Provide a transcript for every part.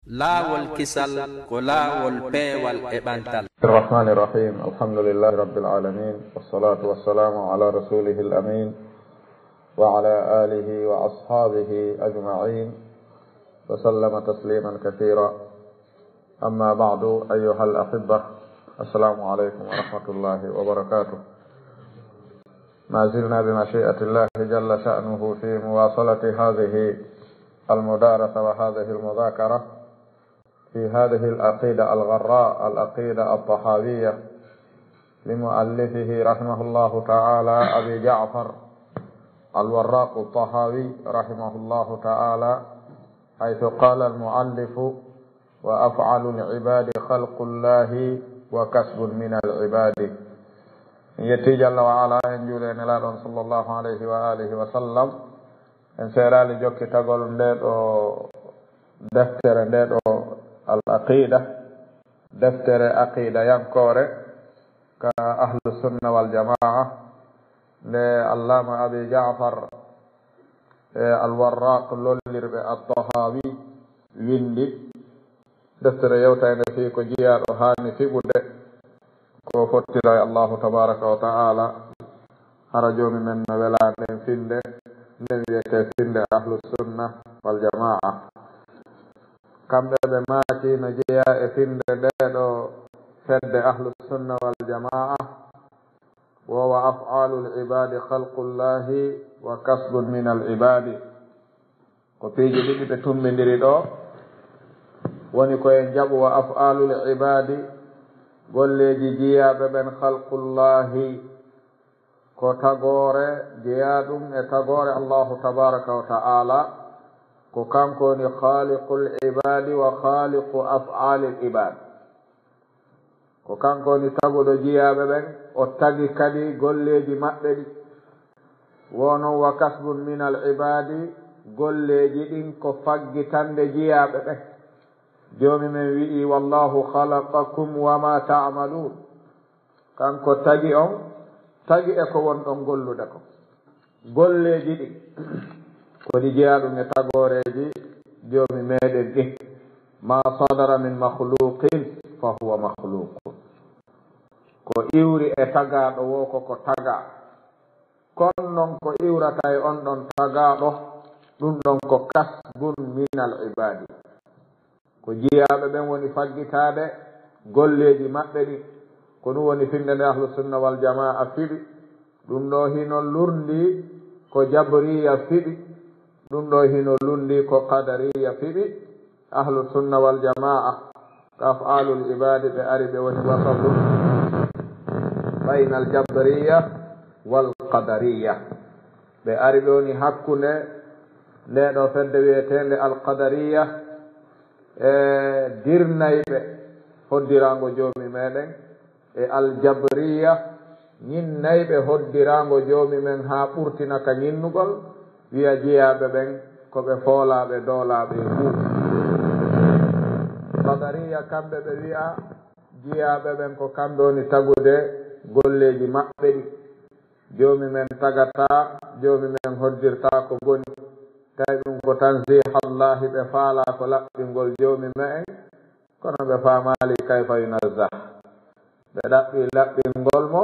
LAAWOL KISAL ko LAAWOL peewal e ɓantal. الرحمن الرحيم الحمد لله رب العالمين والصلاة والسلام على رسوله الأمين وعلى آله وأصحابه أجمعين وسلم تسليما كثيرا. أما بعد أيها الأحبة، السلام عليكم ورحمة الله وبركاته. ما زلنا بمشيئة الله جل شأنه في مواصلة هذه المدارسة وهذه المذاكرة في هذه العقيدة الغراء، العقيدة الطحاوية لمؤلفه رحمه الله تعالى أبي جعفر الوراق الطحاوي رحمه الله تعالى، حيث قال المؤلف: وأفعال العباد خلق الله وكسب من العباد. يتي جل وعلا en juulene laaɗon sallllahu alayhi wa alihi wa sallam en seerali jokkitagol nde ɗo deftere nde ɗo al aqida, deftere aqida yankore ka ahlu sunna wal jamaa nde allama abi jafar al warraq lollirɓe at-tahawi windi. deftere yewtande fi ko jiyaɗo hani fiɓude ko fottira e allahu tabaraka wa taala. hara joni men no welanden finde nden wiyete finde ahlu sunna wal jamaa. kamɓe ɓe maaki no jeeya e finde ndeɗo fedde ahlu sunna wal jamaa: wa af'alu l'ibadi khalqullahi wa kasbun min al'ibadi. ko piiji ɗiɗi ɓe tummidiri ɗo woni koye jaɓu wa af'alu l'ibadi, golleji jiyaɓe ɓen khalqullahi ko tagore jeeya ɗum e tagore allahu tabaraka wa ta'ala, ko kanko ni khaliqul ibadi wa khaliqu af'alil ibad. ko kanko ni taguɗo jiyaɓe ɓen, o tagi kadi golleji maɓɓe ɗi. wonon wa kasbun min al ibadi, golleji ɗin ko faggitande jiyaɓe ɓen. jomi men wi'i: wallahu khalaqakum wa ma ta'malun. kanko tagi on, tagi e ko won ɗon gollude ko. golleji ɗi kodi jeeya ɗum e tagoreji jomi meɗen ɗi. ma sadara min makhluqin fa huwa makhluqun. ko iwri e tagaɗo wo koko taga. kon noon ko iwrata e on ɗon tagaɗo, ɗum ɗon ko kasbun min al ibadi. ko jiyaɓe ɓen woni faggitade golleji maɓɓe ɗi. ko ɗum woni finde nde ahlu sunna wal jamaa fiɗi. ɗum ɗo hino lurndi ko jabriya fiɗi. ɗum ɗo hino lundi ko qadariya fiɗi. ahlu sunna wal jamaa af'alul ibadi ɓe ari ɓe woni wasatu bayna al jabriya wal qadariya. ɓe ari ɓe woni hakkunde nde ɗo fedde wiyetende al qadariya e dirnayɓe hoddirango joomi meɗen, e al jabriya ñinnayɓe hoddirango joomi men ha ɓurtina ka ñinnugol. wiya jiyaɓe ɓen ko ɓe foolaɓe doolaɓe fuu. qadariya kamɓe ɓe wiya jiyaɓe ɓen ko kamɓe woni tagude golleji maɓɓe ɗi. joomi men tagata, joomi men hoddirta ko boni. tawi ɗum ko tanzihallahi, ɓe faala ko laɓɓingol joomi men, kono ɓe faamali kayfa yunazzah. ɓe ɗaɓɓi laɓɓingol mo,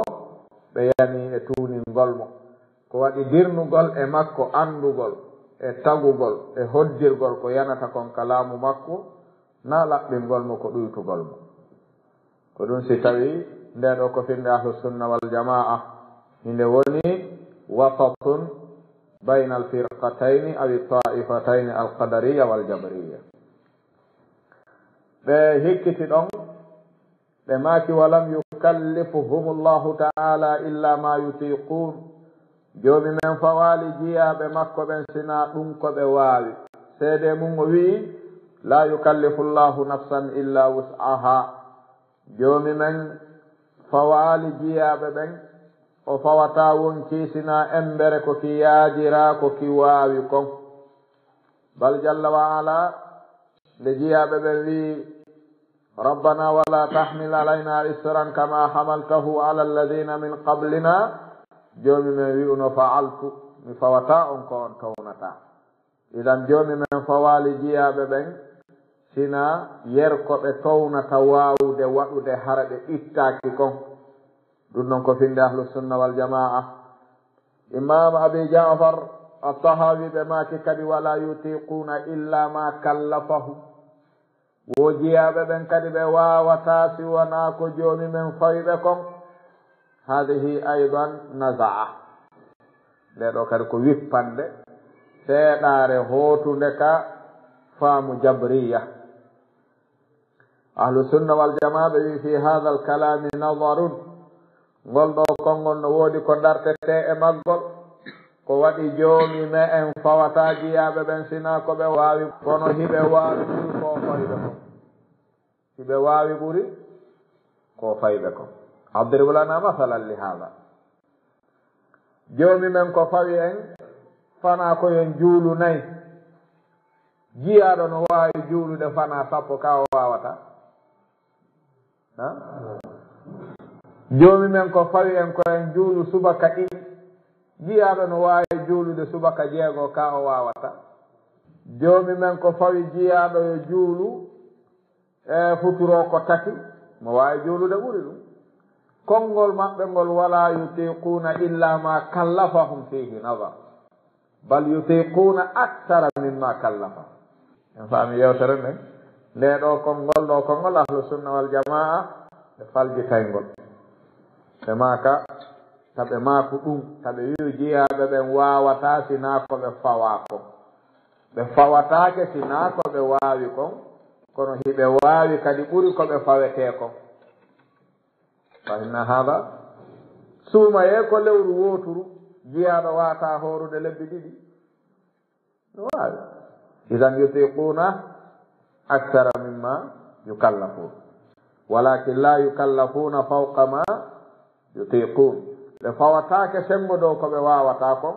ɓe yani e tuuningol mo. ko waɗi dirnugol e makko, andugol e tagugol e hoddirgol ko yanata kon kalamu makko, na laɓɓingol mo ko ɗuytugol mo. ko ɗum si tawi ndeɗo ko finde ahlu sunna wal jamaa inde woni wasatun bayna al firqatayni aw ta'ifatayni al qadariya wal jabriya. ɓe hikkiti ɗon ɓe maaki: walam yukallifuhum llahu ta'ala illa ma yutiqun. joomi men fawaali jiyaɓe makko ɓen sina ɗum ko ɓe waawi. seede mum o wi'i: la yukallifu llahu nafsan illa wus'aha. joomi men fawaali jiyaɓe ɓen, o fawata won kiisina embere ko ki yaajira ko ki waawi kon. bal jalla wa ala nde jiyaɓe ɓen wi'i: rabbana wala tahmil alayna isran kama hamaltahu ala alladhina min qablina. joomi men wi'uno fa'altu, mi fawata on ko on townata. idan joomi men fawaali jiyaɓe ɓen sina yerkoɓe townata waawude waɗude haraɓe ittaaki kon ɗum noon ko finde ahlu sunna wal jamaa. imam abi jafar at-tahawi ɓe maaki kadi wala yutiquna illa ma kallafahu. wo jiyaɓe ɓen kadi ɓe wawata si wona ko joomi men fawiɓe kon. hadihi aidan nazaa, nde ɗo kadi ko wippande seeɗaare hootunde ka faamu jabriya. ahlu sunna wal jamaa ɓe wi fi hada al kalami nadarun, ngol ɗo konngol no woodi ko dartete e maggol. ko waɗi joomi me en fawata jiyaɓe ɓen sina ko ɓe waawi, kono hiɓe waawi ɓuri ko fawiɓe kon. hiɓe waawi ɓuri ko fawiɓe kon. adribu lana masalan li hada. joomi men ko fawi en fana koyen juulu nayi, jiyaɗo no waawi juulude fana sappo ka o wawata. joomi men ko fawi en koyen juulu subaka ɗiɗi, jiyaɗo no waawi juulude subaka jeego ka o wawata. joomi men ko fawi jiyaɗo yo juulu e futuro ko tati, mo waawi juulude ɓuri ɗum. konngol maɓɓe ngol wala yutiquna illa ma kallafahum fihi nadar, bal yutiquna akthara mimma kallafa. en faami yewtere nden nde ɗo konngol ɗo konngol ahlu sunna wal jamaa ɓe faljitayngol ɓe maaka taɓe maaku ɗum, taɓe wi'u jiyaɓe ɓen wawata sina ko ɓe fawa kon. ɓe fawataake sina ko ɓe waawi kon, kono hiɓe waawi kadi ɓuri ko ɓe fawete kon. fa inna hada suumaye ko lewru wooturu, jiyaɗo wata horude lebbi ɗiɗi no waawi. idan yutiquna akthara mimma yukallafun, walakin la yukallafuna fawqa ma yutiqun. ɓe fawataake sembo dow ko ɓe wawata kon,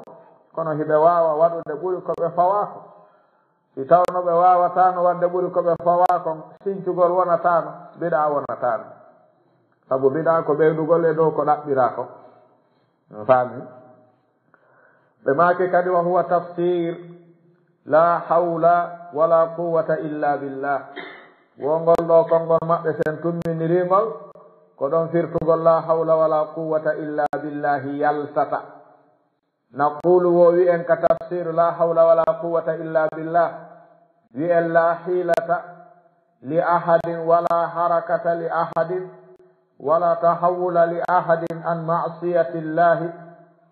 kono hiɓe wawa waɗude ɓuri ko ɓe fawa kon. si tawno ɓe wawatano wadde ɓuri ko ɓe fawa kon, sincugol wonatano, biɗa wonatano. sabu biɗa ko ɓeydugol e dow ko ɗaɓɓira ko. faami. ɓe maaki kadi wa huwa tafsir la hawla wala quwwata illa billah. wongol ɗo konngol maɓɓe sen tumminirigol ko ɗon firtugol la hawla wala quwwata illa billahi yaltata. naqulu wo wi'en ka tafsir la hawla wala quwwata illa billah, wi'en la hilata li ahadin wala harakata li ahadin wala tahawula li ahadin an ma'siyati llahi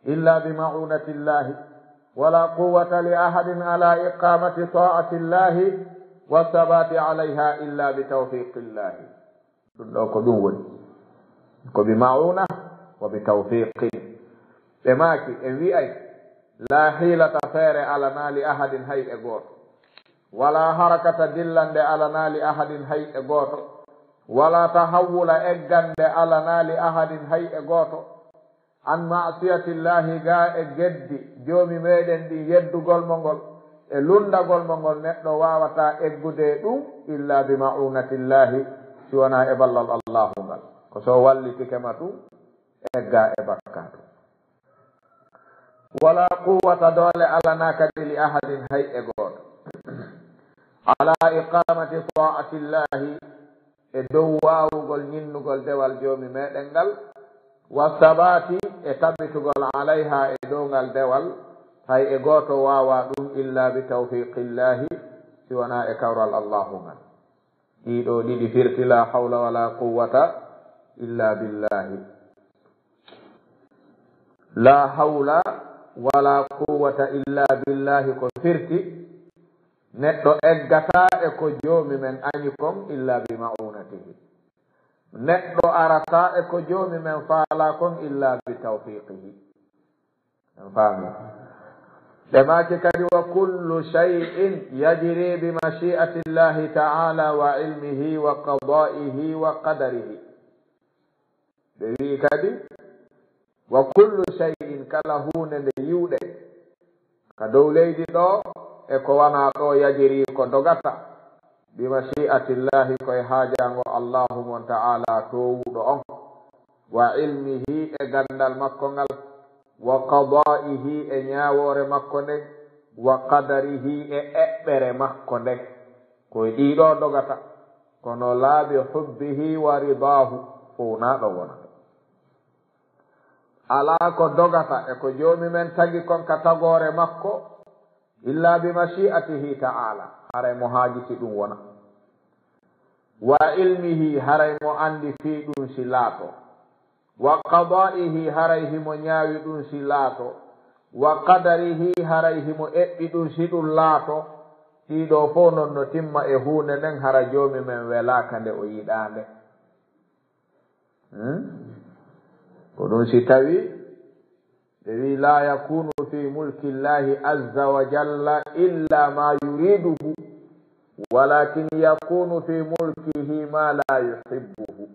illa bima'unati llahi wala quwwata li ahadin ala iqamati ta'ati llahi wasabati alayha illa bitawfiqi llahi. ɗum ɗo ko ɗum woni ko bima'una wa bitawfiqin. ɓe maaki e wi'ay la hilata feere alana li ahadin hay e gooto, wala harakata dillande alana li ahadin hay e gooto, wala tahawula eggande alana li ahadin hay e gooto, an ma'siyati llahi ga e geddi joomi meɗen ɗi yeddugol mo ngol e lundagol mo ngol neɗɗo wawata eggude ɗum illa bi ma'unati llahi, si wona e ballal allahu ngal. ko so wallitike ma tum egga e bakkatu. wala quwwata doole alana kadi li ahadin hay e gooto ala iqamati ta'ati llahi, e dow waawugol ñinnugol dewal joomi meɗen ngal, wa sabati e tabbitugol alayha e dow ngal dewal, hay e gooto waawa ɗum illa bi tawfiqillahi, si wona e kawral allahu ngal. ɗiɗo ɗiɗi firti la hawla wala quwwata illa billahi. la hawla wala quwwata illa billahi ko firti neɗɗo eggata e ko joomi men añi kon illa bi ma'unatihi. neɗɗo arata e ko joomi men faala kon illa bi tawfiqihi. en faami. ɓe maaki kadi wa kullu shay'in yajri bi mashi'ati llahi ta'ala wa ilmihi wa qada'ihi wa qadarihi. ɓe wii kadi wa kullu shay'in, kala hunde nde yiwɗe ka dow leydi ɗo e ko wana ɗo yajiri ko dogata bi mashi'ati llahi koye haajango allahu mon ta'ala towuɗo on, wa ilmihi e gandal makko ngal, wa qada'ihi e ñawore makko nden, wa qadarihi e eɓɓere makko nden. koye ɗiɗo dogata kono laabi hubbihi wa ridahu fuunaɗo wonata ala ko dogata e ko joomi men tagi kon ka tagore makko illa bi mashi'atihi ta'ala haray mo haajiti ɗum wona wa ilmihi haray mo andi fii ɗum si laato wa qada'ihi haray himo ñaawi ɗum si laato wa qadarihi haray himo eɓɓi ɗum si ɗum laato ɗiɗo fof non no timma e huunde nden hara joomi men welaka nde o yiɗande ko ɗum si tawi ɓe wi la yakunu fi mulki llahi azza wa jalla illa ma yuriduhu walakin yakunu fi mulkihi ma la yuhibbuhu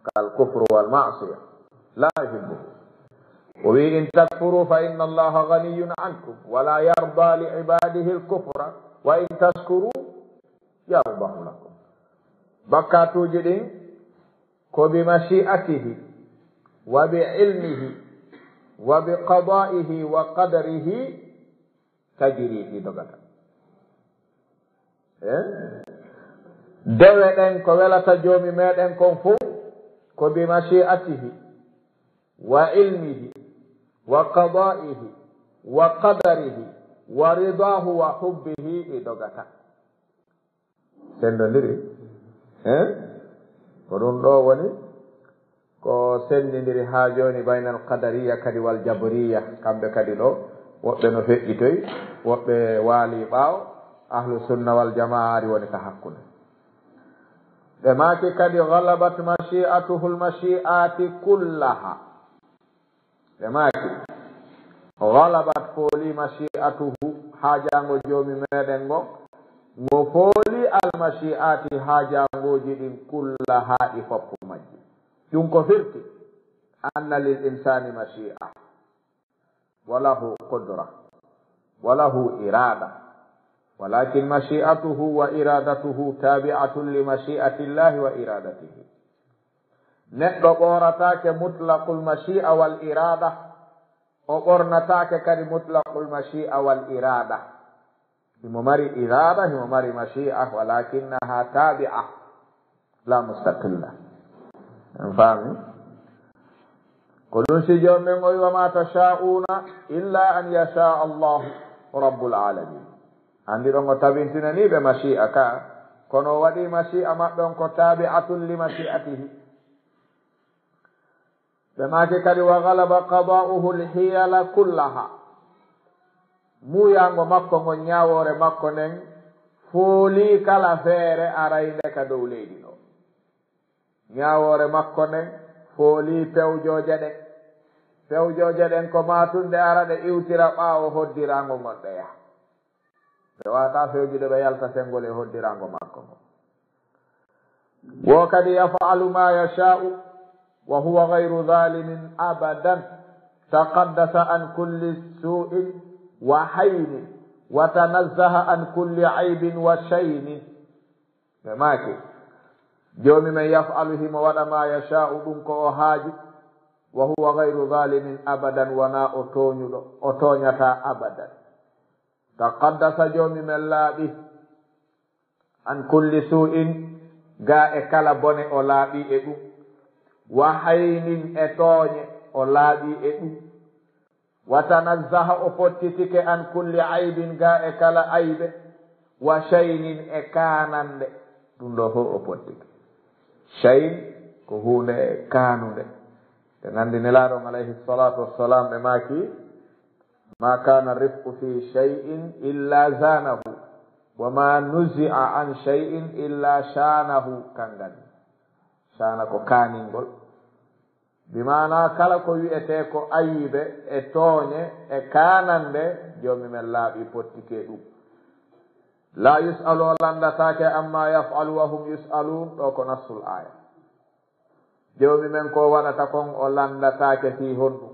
kal kufru wal ma'siyah la yuhibbuhu وإن تكفروا فإن الله غني عنكم ولا يرضى لعباده الكفر وإن تشكروا يرضى لكم بكاتو جدين كو بمشيئته وبعلمه وبقضائه وقدره تجري في دغتا دوين كو ولا جومي ميدن كون فو كو بمشيئته وعلمه وقضائه وقدره ورضاه وحبه إدغتا سندندري كودون دو وني ko sendindiri ha joni bainal qadariya kadi wal jabariya kambe kadi do wobbe no feƴƴitoy wobbe waali ɓaaw ahlu sunna wal jamaa ari woni ka hakkunde ɓe maaki kadi galabat mashi'atuhu l mashi'ati kullaha ɓe maaki galabat fooli mashi'atuhu ha jango joomi meɗen ngo ngo fooli al mashi'ati ha jangoji ɗin kullaha ɗi foppu majji ɗum ko firti anna lil insani mashi'a walahu qudra walahu irada walakin mashi'atuhu wa iradatuhu tabi'atun li mashi'ati llahi wa iradatihi neɗɗo ɓoratake mutlaqul mashi'a wal irada o ɓornatake kadi mutlaqul mashi'a wal irada himo mari irada himo mari mashi'a walakinnaha tabi'a la mustaqilla en faami ko ɗum si joni men o wi wa ma tasha'una illa an yasha allahu rabbul alamin andi ɗon o tabintinani ɓe mashi'a ka kono waɗi mashi'a maɓɓe on ko tabi'atun li mashi'atihi ɓe maaki kadi wa galaba qada'uhu lhiyala kullaha muyango makko ngon ñawore makko nden fooli kala feere arayde ka dow leydi ɗo ñawore makko nden fooli pewjoje ɗen pewjoje ɗen ko matunde ara ɗe iwtira ɓaawo hoddirango ngon ɗeya ɓe wata fewjude ɓe yalta sengol e hoddirango makko ngo wo kadi yaf'alu ma yasha'u wa huwa ghayru zalimin abadan taqaddasa an kulli su'in wa haynin wa tanazzaha an kulli aybin wa shaynin ɓe maaki joomi men yaf'alu himo waɗa ma yasha'u ɗum ko o haaji wa huwa ghayru zalimin abadan wona o tooñuɗo o tooñata abadan taqaddasa joomi men laaɓi an kulli su'in ga e kala bone o laaɓi e ɗum wa haynin e tooñe o laaɓi e ɗum wa tanazzaha o pottitike an kulli aybin ga e kala aybe wa shaynin e kanande ɗum ɗo fof o pottike shayn ko hunde kanude te nandi nelaɗon alayhi salatu wassalam ɓe maaki ma kana rifqu fi shay'in illa zanahu wa ma nuzi'a an shay'in illa shanahu kangani shana ko kaningol bimana kala ko wi'ete ko ayibe e tooñe e kanande joomi men laaɓi pottike ɗum la yus'alu o landatake amma yaf'alu wa hum yus'alun ɗo ko nassul aya joomi men ko waɗata kon o landatake fi honɗum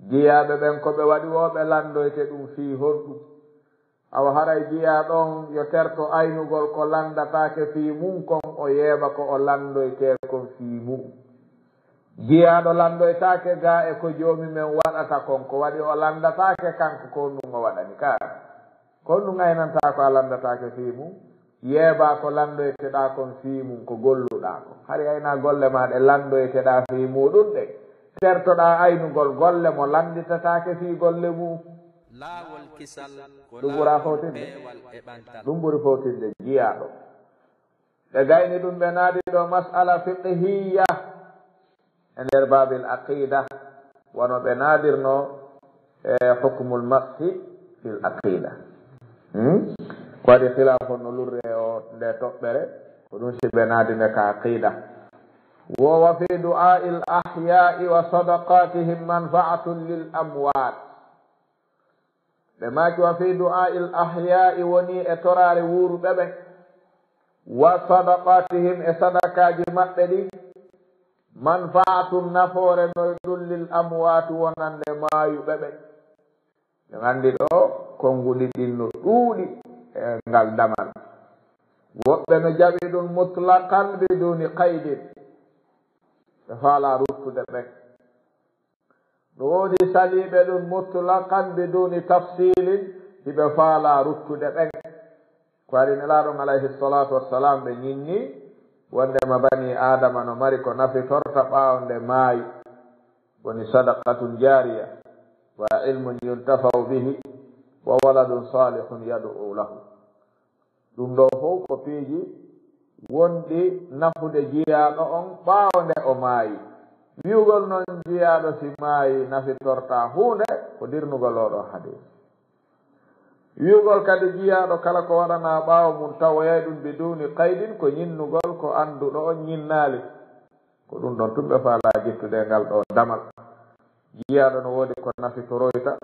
jiyaɓe ɓen ko ɓe waɗi wo ɓe landoyte ɗum fi honɗum awa haray jiya ɗon yo terto aynugol ko landatake fi mum kon o yeeɓa ko o landoyte kon fi mum jiyaɗo landoytake ga e ko joomi men waɗata kon ko waɗi o landatake kanko ko ɗum o waɗani ka kon ɗum aynanta ko a landatake fi mum yeeba ko landoyteɗa kon fii mum ko golluɗa ko hari ayna golle maɗe landoyteɗa fii muɗum ɗe tertoɗa aynugol golle mo landitatake fii golle mum laawol kisal ko ɗum ɓura fawtinde peewal e ɓantal ɗum ɓuri fawtinde jiyaɗo ɓe gayni ɗum ɓe naadi ɗo masala fiqhiya e nder babil aqida wono ɓe naadirno e hukmul mashi fil aqida ko waɗi khilafo no lurre o nde toɓɓere ko ɗum si ɓe naadinde ka aqida wa fi du'a'i al ahya'i wa sadaqatihim manfa'atun lil amwat ɓe maaki wa fi du'a'i al ahya'i woni e torare wuuruɓe ɓe wa sadaqatihim e sadakaji maɓɓe ɗi manfa'atun nafoore no ɗum lil amwat wonande maayuɓe ɓe ɓe gandi ɗo konguɗi ɗin no ɗuuɗi e ngal damal woɓɓe no jaɓi ɗum mutlaqan biduni qaydin ɓe faala ruttude ɓen no woodi saliɓe ɗum mutlaqan biduni tafsilin hiɓe faala ruttude ɓen ko ari nelaɗon alayhi salatu wassalam ɓe ñinni wondema bani adama no mari ko nafi torta ɓawnde maayi woni sadaqatun jariya wa ilmun yuntafau bihi wa waladun salihun yad'u lahu ɗum ɗo fof ko piiji wonɗi nafude jiyaɗo on ɓawnde o maayi wi'ugol noon jiyaɗo si maayi nafi torta hunde ko dirnugol oɗo hadis wi'ugol kadi jiyaɗo kala ko waɗana ɓaawo mum tawoyay ɗum biduni qaydin ko ñinnugol ko annduɗo on ñinnaali ko ɗum ɗon tumɓe faala jettude ngal ɗo damal jiyaɗo no woodi ko nafi toroyta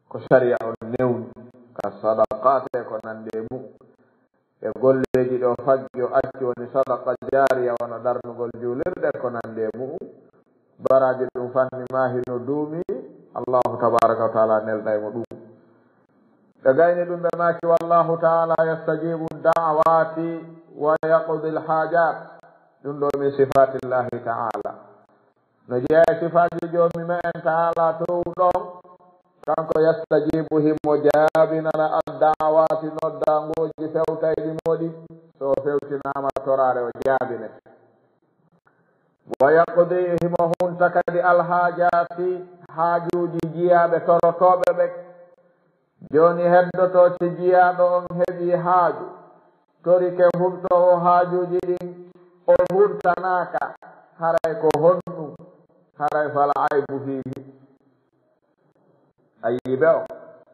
ko sharia on newni ka sadaqate ko nande mum e golleji ɗo fajjo acci woni sadaqa jariya wona darnugol juulirɗe ko nande mum baraji ɗum fanni mahino duumi allahu tabaraka wa taala nelɗa mo ɗum ɓe gayni ɗum ɓe maki wallahu taala yastajibu da'awati wa yaqdi lhajat ɗum ɗo min sifatillahi taala no jeeya sifaji joomi ma en taala tow ɗon kanko yastajibu himo jaabinana adda'awati noddangoji fewtayɗi moɗi so fewtinama torare o jaabine wa yaqdi himo hunta kadi alhajati haajuji jiyaɓe torotoɓe ɓe joni heddotoci jiyaɗo on heeɓi haaju torike humtowo haajuji ɗin o huntanaka haray ko honɗum haray fala aybu fihi ayiɓe o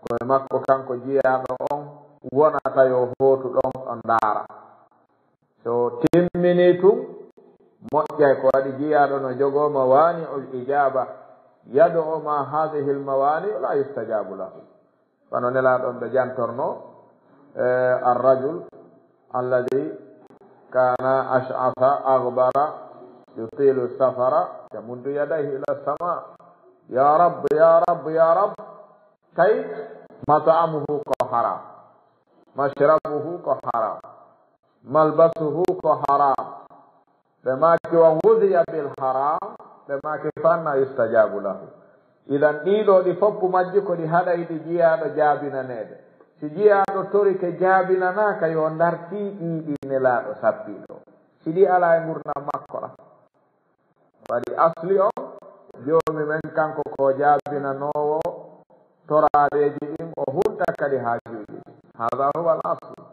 koye makko kanko jiyaɗo on wonata yo hootu ɗon on ndaara so timmini tum moƴƴay ko waɗi jiyaɗo no jogo mawani ul ijaba yado o ma hadihi l mawani la yustajabu lahu fano nelaɗon ɓe jantorno arrajul alladi kana ash'atha aghbara yutilu safara yamuddu yadayhi ila sama ya rab ya rab ya rab kay mat'amuhu ko haram mashrabuhu ko haram malbasuhu ko haram ɓe maki wa ghudiya bil haram ɓe maki fanna yustajabu lahu idan ɗiɗo ɗi foppu majji ko ɗi haɗay ɗi jiyaɗo jaabinanede si jiyaɗo torike jaabinanaka yo darti ɗiɗi nelaɗo sappiɗo si ɗi ala e gurdam makkoɗa waɗi asli on joomi men kanko ko jaabinanowo toraɗeji ɗin o hunta kadi haajuji ɗin hada huwa al aslu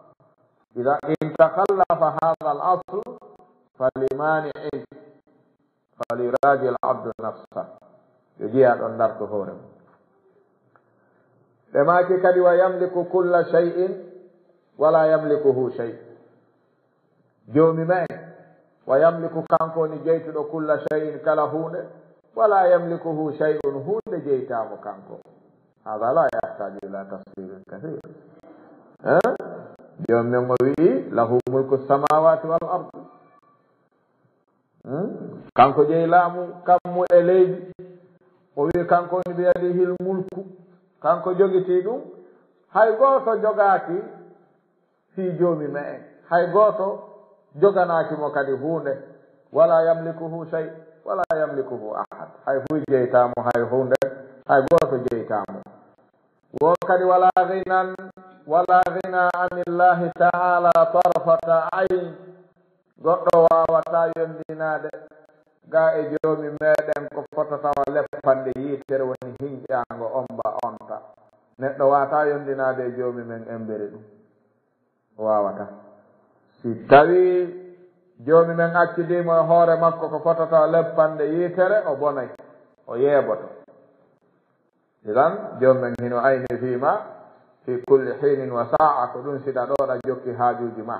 ida in takallafa hada al aslu falimani'in faliraji al abdu nafsa yo jiya ɗon darto hoore mum ɓe maki kadi wa yamliku kulla shay'in wala yamlikuhu shay joomi ma en wa yamliku kanko ni jeytuɗo kulla shay'in kala hunde wala yamlikuhu shay'un hunde jeytamo kanko hada la yahtaju ila tafsirin kathir joomi men o wii lahu mulku samawati wal ard kanko jeyi laamu kammu e leydi o wi kanko ni biyadihil mulku kanko jogiti ɗum hay gooto jogaaki fii joomi ma en hay gooto joganaaki mo kadi huunde wala yamlikuhu shay wala yamlikuhu ahad hay huy jeytaamo hay huunde hay gooto jeytaamo wo kadi wala ginan ولا غنى عن الله تعالى طرفة عين goɗɗo wawata yondinade ga e joomi meɗen ko fototawa leppande yitere woni hinƴango omba onta neɗɗo wata yondinade e joomi men emberi ɗum wawata si tawi joomi men accidimo e hoore makko ko fototawa leppande yitere o bonay o yeeboto idan joomi men hino ayni fima fi kulli hinin wa sa'a ko ɗum siɗa ɗoɗa jokki haajuji ma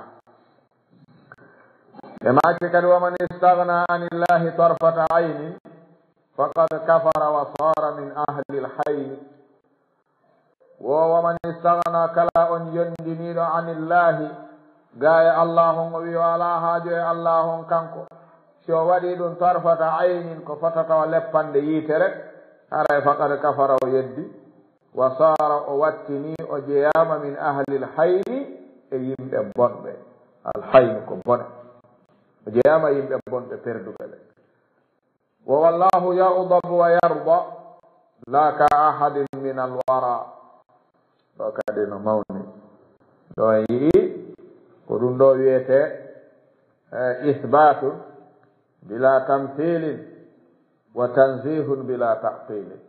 e maaki kadi waman istagna ani llahi tarfata ayni faqad kafara wa sara min ahli lhayni wo waman istagna kala on yondiniɗo ani llahi gaye allahon o wiyo ala haajo e allahon kanko si o waɗi ɗum tarfata aynin ko fotatawa leppande yitere haray faqad kafara o yeddi wa sara o wattini o jeyama min ahli lhayni e yimɓe bonɓe alhayni ko bone o jeyama yimɓe bonɓe perduɓe ɓe wa wallahu yaghdabu wa yarda la ka ahadin min alwara ɗo kadi no mawni ɗo en yii ko ɗum ɗo wiyete ithbatun bila tamthilin wa tanzihun bila ta'tilin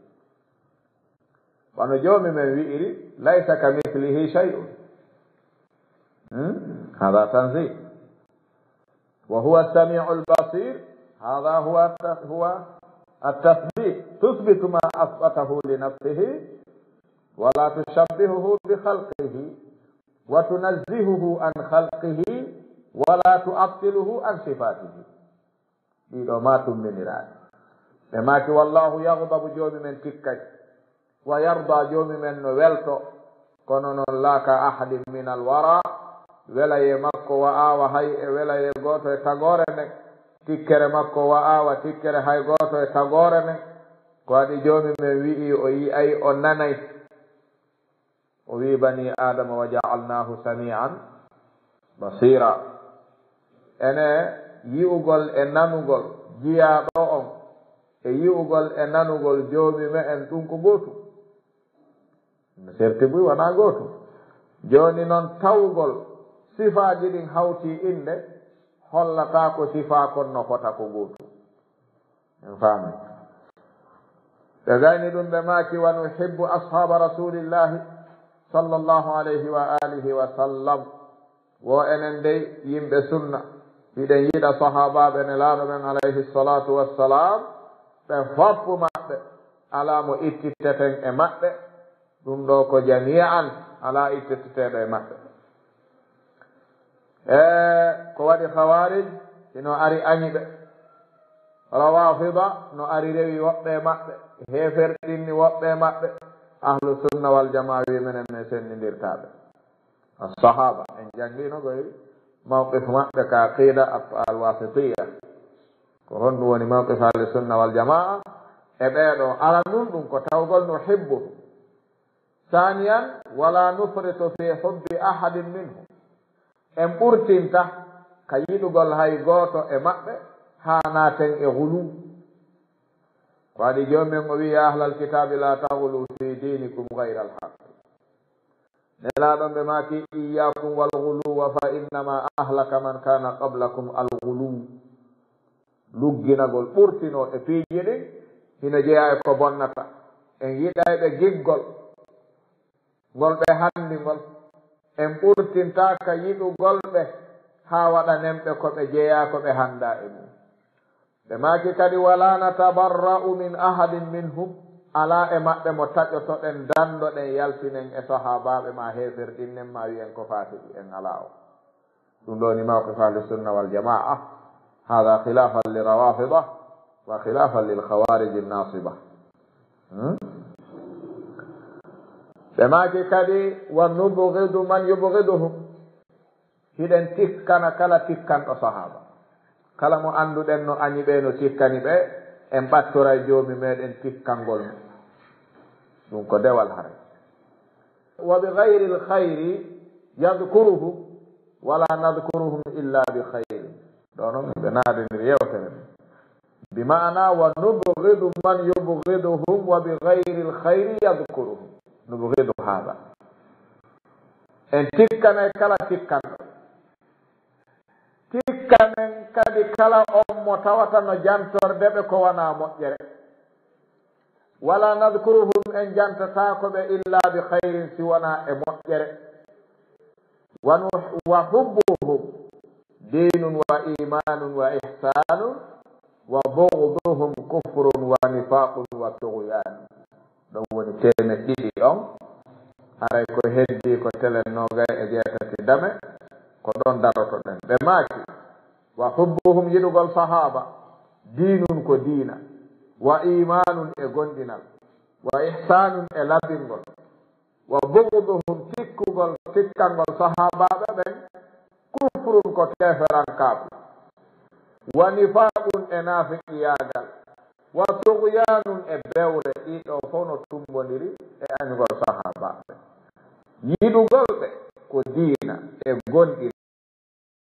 wano joomi men wi'iri laysa ka mithlihi shay'un hada tanzih wa huwa as-sami'u al-basir hada huwa at-tathbit tuthbitu ma athbatahu li nafsihi wa la tushabbihuhu bi khalqihi wa tunazzihuhu an khalqihi wa la tu'attiluhu an sifatihi ɗiɗo ma tumminiraɗe ɓe maki wallahu yaghdabu joomi men tikkay wa yarda joomi men no welto kono noon laaka ahadin min alwara welaye makko wa awa hay e welaye goto e tagore nden tikkere makko wa awa tikkere hay goto e tagore nden ko waɗi joomi men wi'i o yi'ay o nanay o wi bani adama wa ja'alnahu sami'an basira ene yi'ugol e nanugol jiyaɗo on e yi'ugol e nanugol joomi me en ɗum ko gotum serti buy wona gotum joni noon tawgol sifaji ɗin hawti inde hollata ko sifa kon no fota ko gotum en faami ɓe gayni ɗum ɓe maaki wa nuhibbu ashaba rasulillahi sallllahu alayhi wa alihi wa sallam wo enen dey yimɓe sunna hiɗen yiɗa sahabaɓe ne laaɗo men alayhi salatu wassalam ɓe foppu maɓɓe ala mo ittitteten e maɓɓe ɗum ɗo ko jami'an ala ittitteɗo e maɓɓe ko waɗi khawarij ino ari añiɓe rawafida no ari rewi woɓɓe maɓɓe heferɗinni woɓɓe maɓɓe ahlu sunna wal jamaa wi menen ne sennindirtaɓe as-sahaba en janngino koye mawqif maɓɓe ka aqida al-wasitiya ko honɗum woni mawqif ahlu sunna wal jamaa e ɓeeɗo ala ɗum ko tawgol no hibbu ثانيا ولا نفرط في حب أحد منهم en ɓurtinta ka yiɗugol hay gooto e maɓɓe haa naaten e gulu ko waɗi joomen o wi ya ahlal kitabi la taghulu fi dinikum gayra alhaq nelaaɗon ɓe maaki iyakum wal guluwa fa innama ahlaka man kana qablakum al gulu lugginagol ɓurtino e piiji ɗin hino jeeya e ko bonnata en yiɗayɓe giggol ngol ɓe hanndi ngol en ɓurtintaka yiɗugol ɓe haa waɗa nemɓe ko ɓe jeeya ko ɓe hannda e mum ɓe maaki kadi wala natabarra'u min ahadin minhum ala e maɓɓe mo taƴotoɗen dandoɗen yaltinen e sahabaɓe ma heferɗinnen ma wiyen ko faatiɗi en ala o ɗum ɗo ni mawqif ahli sunna wal jamaa hada khilafan li rawafida wa khilafan lil khawarij an-nasiba ɓe maaki kadi wa nubghidu man yubghiduhum hiɗen tikkana kala tikkanɗo sahaba kala mo annduɗen no añi ɓe no tikkani ɓe en ɓattora joomi meɗen tikkangol mum ɗum ko dewal hare wa bi gayri lkhayri yadkuruhum wala nadkuruhum illa bi khayri ɗo noon ɓe naadinir yewtere bi maana wa nubghidu man yubghiduhum wa bi gayri lkhayri yadkuruhum nubghidu hada en tikkane kala tikkanɗo tikkanen kadi kala on mo tawata no jantorde ɓe ko wona moƴƴere wala nadkuruhum en jantatako ɓe illa bi hayrin si wona e moƴƴere wa hubbuhum dinun wa imanun wa ihsanun wa bugduhum kufrun wa nifaqun wa tughyan ɗon woni temet ɗiɗi on haray ko heddi ko tele nogay e jeetati dame ko ɗon daroto ɗen ɓe maaki wa hubbuhum yiɗugol sahaba dinun ko diina wa imanun e gonɗinal wa ihsanun e labbingol wa bugduhum tikkangol sahabaɓe ɓen kufrun ko teferankaɓe wa nifaqun e nafiqiyagal wa tughyanun e bewre ɗiɗo fof no tumbodiri e añugol sahabaɓe yiɗugol ɓe ko diina e gonɗinal